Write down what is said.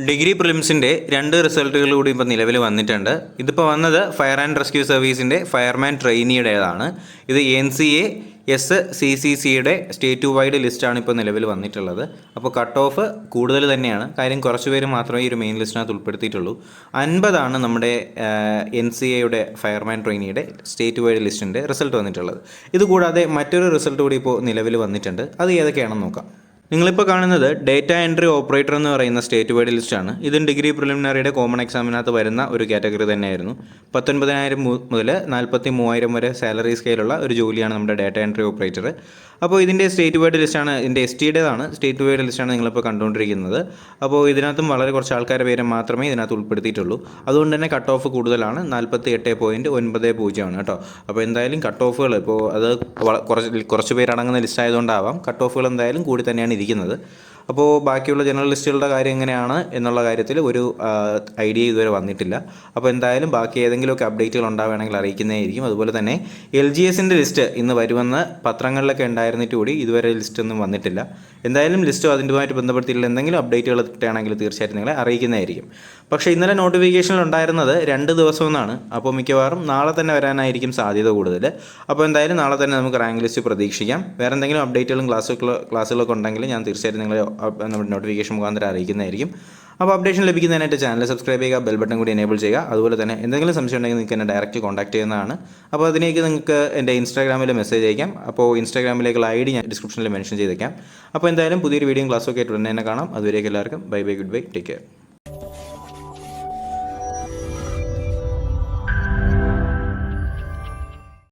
Degree പ്രിലിംസിൻ്റെ 2 റിസൾട്ടുകൾ കൂടി ഇപ്പോൾ നിലവിൽ വന്നിട്ടുണ്ട്. ഇതിപ്പോൾ വന്നത് ഫയർ ആൻഡ് റെസ്ക്യൂ സർവീസിൻ്റെ ഫയർമാൻ ട്രെയിനിയുടേതാണ്. ഇത് NCA SCCCയുടെ സ്റ്റേറ്റ് വൈഡ് ലിസ്റ്റാണ് ഇപ്പോൾ നിലവിൽ വന്നിട്ടുള്ളത്. അപ്പോൾ കട്ട് ഓഫ് കൂടുതൽ തന്നെയാണ്. കാര്യം കുറച്ച് പേര് മാത്രമേ ഈ ഒരു മെയിൻ ലിസ്റ്റിനകത്ത് ഉൾപ്പെടുത്തിയിട്ടുള്ളൂ. 50 നമ്മുടെ NCAയുടെ ഫയർമാൻ ട്രെയിനിയുടെ സ്റ്റേറ്റ് വൈഡ് ലിസ്റ്റിൻ്റെ റിസൾട്ട് വന്നിട്ടുള്ളത്. ഇതുകൂടാതെ മറ്റൊരു റിസൾട്ട് കൂടി ഇപ്പോൾ നിലവിൽ വന്നിട്ടുണ്ട്. അത് ഏതൊക്കെയാണെന്ന് നോക്കാം. നിങ്ങളിപ്പോൾ കാണുന്നത് ഡേറ്റ എൻട്രി ഓപ്പറേറ്റർ എന്ന് പറയുന്ന സ്റ്റേറ്റ് വൈഡ് ലിസ്റ്റാണ്. ഇതും ഡിഗ്രി പ്രിലിമിനറിയുടെ കോമൺ എക്സാമിനകത്ത് വരുന്ന ഒരു കാറ്റഗറി തന്നെയായിരുന്നു. 19,000 മുതൽ 43,000 വരെ സാലറി സ്കെയിലുള്ള ഒരു ജോലിയാണ് നമ്മുടെ ഡേറ്റ എൻട്രി ഓപ്പറേറ്റർ. അപ്പോൾ ഇതിൻ്റെ സ്റ്റേറ്റ് വൈഡ് ലിസ്റ്റാണ്, ഇതിൻ്റെ STയുടേതാണ്. സ്റ്റേറ്റ് വൈഡ് ലിസ്റ്റാണ് നിങ്ങളിപ്പോൾ കണ്ടുകൊണ്ടിരിക്കുന്നത്. അപ്പോൾ ഇതിനകത്തും വളരെ കുറച്ച് ആൾക്കാരുടെ പേര് മാത്രമേ ഇതിനകത്ത് ഉൾപ്പെടുത്തിയിട്ടുള്ളൂ. അതുകൊണ്ട് തന്നെ കട്ട് ഓഫ് കൂടുതലാണ്. 48.90 ആണ് കേട്ടോ. അപ്പോൾ എന്തായാലും കട്ട് ഓഫുകൾ ഇപ്പോൾ അത് കുറച്ച് പേരടങ്ങുന്ന ലിസ്റ്റ് ആയതുകൊണ്ടാവാം കട്ട് ഓഫുകൾ എന്തായാലും കൂടി തന്നെയാണ് ഇരിക്കുന്നത്. അപ്പോൾ ബാക്കിയുള്ള ജനറൽ ലിസ്റ്റുകളുടെ കാര്യം എങ്ങനെയാണ് എന്നുള്ള കാര്യത്തിൽ ഒരു ഐഡിയ ഇതുവരെ വന്നിട്ടില്ല. അപ്പോൾ എന്തായാലും ബാക്കി ഏതെങ്കിലുമൊക്കെ അപ്ഡേറ്റുകൾ ഉണ്ടാവുകയാണെങ്കിൽ അറിയിക്കുന്നതായിരിക്കും. അതുപോലെ തന്നെ LGSൻ്റെ ലിസ്റ്റ് ഇന്ന് വരുമെന്ന് പത്രങ്ങളിലൊക്കെ ഉണ്ടായിരുന്നിട്ട് കൂടി ഇതുവരെ ലിസ്റ്റൊന്നും വന്നിട്ടില്ല. എന്തായാലും ലിസ്റ്റോ അതിൻ്റെതുമായിട്ട് ബന്ധപ്പെടുത്തിയിട്ടുള്ള എന്തെങ്കിലും അപ്ഡേറ്റുകൾ കിട്ടുകയാണെങ്കിൽ തീർച്ചയായിട്ടും നിങ്ങളെ അറിയിക്കുന്നതായിരിക്കും. പക്ഷേ ഇന്നലെ നോട്ടിഫിക്കേഷനിൽ ഉണ്ടായിരുന്നത് 2 ദിവസം എന്നാണ്. അപ്പോൾ മിക്കവാറും നാളെ തന്നെ വരാനായിരിക്കും സാധ്യത കൂടുതൽ. അപ്പോൾ എന്തായാലും നാളെ തന്നെ നമുക്ക് റാങ്ക് ലിസ്റ്റ് പ്രതീക്ഷിക്കാം. വേറെ എന്തെങ്കിലും അപ്ഡേറ്റുകളും ക്ലാസ്സുകളൊക്കെ ഉണ്ടെങ്കിൽ ഞാൻ തീർച്ചയായിട്ടും നിങ്ങളെ നമ്മുടെ നോട്ടിഫിക്കേഷൻ മുഖാന്തരം അറിയിക്കുന്നതായിരിക്കും. അപ്പോൾ അപ്ഡേഷൻ ലഭിക്കുന്നതിനായിട്ട് ചാനൽ സബ്സ്ക്രൈബ് ചെയ്യുക, ബെൽ ബട്ടൺ കൂടി എനേബിൾ ചെയ്യുക. അതുപോലെ തന്നെ എന്തെങ്കിലും സംശയം ഉണ്ടെങ്കിൽ നിങ്ങൾക്ക് എന്നെ ഡയറക്റ്റ് കോൺടാക്ട് ചെയ്യുന്നതാണ്. അപ്പോൾ അതിലേക്ക് നിങ്ങൾക്ക് എൻ്റെ ഇൻസ്റ്റാഗ്രാമിൽ മെസ്സേജ് അയക്കാം. അപ്പോൾ ഇൻസ്റ്റാഗ്രാമിലേക്കുള്ള ID ഞാൻ ഡിസ്ക്രിപ്ഷനിൽ മെൻഷൻ ചെയ്തേക്കാം. അപ്പോൾ എന്തായാലും പുതിയൊരു വീഡിയോയും ക്ലാസ്സൊക്കെ ആയിട്ട് ഉടനെ തന്നെ കാണാം. അതുവരേക്കും എല്ലാവർക്കും bye bye, good bye, take care.